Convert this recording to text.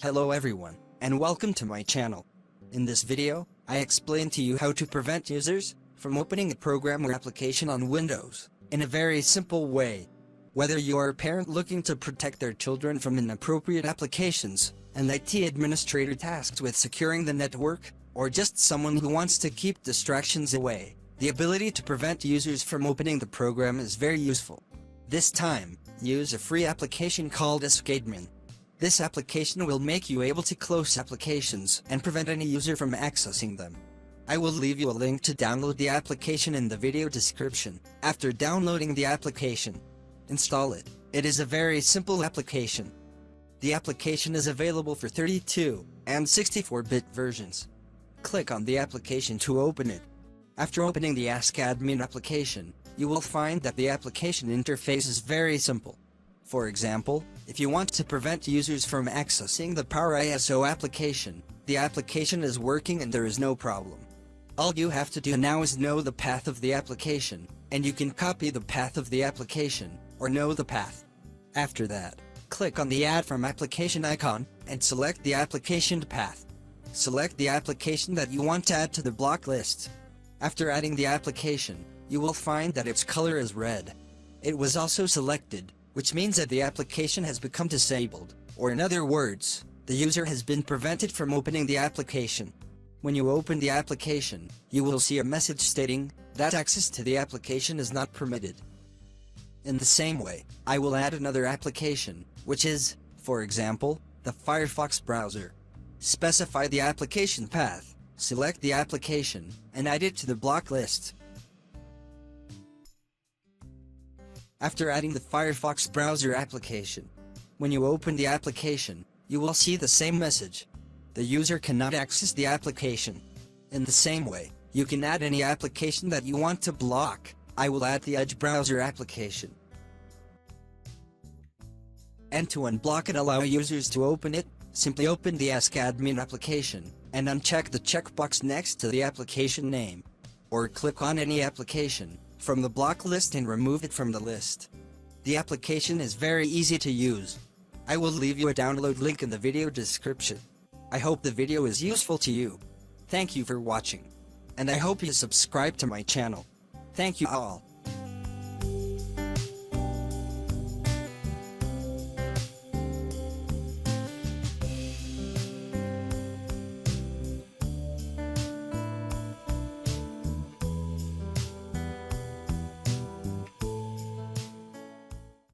Hello everyone, and welcome to my channel. In this video, I explain to you how to prevent users from opening a program or application on Windows in a very simple way. Whether you are a parent looking to protect their children from inappropriate applications, an IT administrator tasked with securing the network, or just someone who wants to keep distractions away, the ability to prevent users from opening the program is very useful. This time, use a free application called AskAdmin. This application will make you able to close applications and prevent any user from accessing them. I will leave you a link to download the application in the video description. After downloading the application, install it. It is a very simple application. The application is available for 32 and 64-bit versions. Click on the application to open it. After opening the AskAdmin application, you will find that the application interface is very simple. For example, if you want to prevent users from accessing the Power ISO application, the application is working and there is no problem. All you have to do now is know the path of the application, and you can copy the path of the application, or know the path. After that, click on the Add from Application icon, and select the application path. Select the application that you want to add to the block list. After adding the application, you will find that its color is red. It was also selected, which means that the application has become disabled, or in other words, the user has been prevented from opening the application. When you open the application, you will see a message stating that access to the application is not permitted. In the same way, I will add another application, which is, for example, the Firefox browser. Specify the application path, select the application, and add it to the block list. After adding the Firefox browser application, when you open the application, you will see the same message. The user cannot access the application. In the same way, you can add any application that you want to block. I will add the Edge browser application. And to unblock and allow users to open it, simply open the AskAdmin application, and uncheck the checkbox next to the application name. Or click on any application from the block list and remove it from the list. The application is very easy to use. I will leave you a download link in the video description. I hope the video is useful to you. Thank you for watching. And I hope you subscribe to my channel. Thank you all.